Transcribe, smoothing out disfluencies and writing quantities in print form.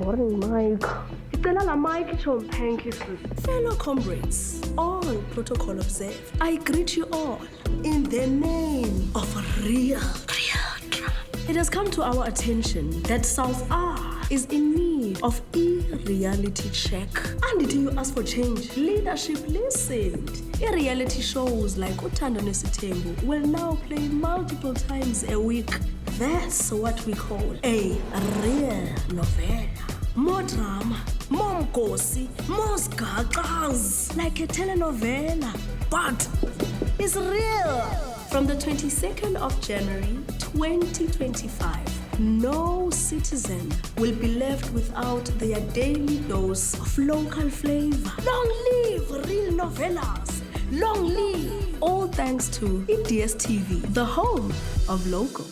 boring, Mike. Icela la Mike chom. Thank you, sis. Fellow comrades, all protocol observed, I greet you all in the name of real drama. It has come to our attention that South R is in need of a reality check. And did you ask for change? Leadership listened. Reality shows like Uthando Nesithembu will now play multiple times a week. That's what we call a real novela. More drama, more mgosi, more sgaxas, like a telenovela, but it's real. From the 22nd of January 2025, no citizen will be left without their daily dose of local flavor. Long live real novelas! Long live! All thanks to DStv, the home of local.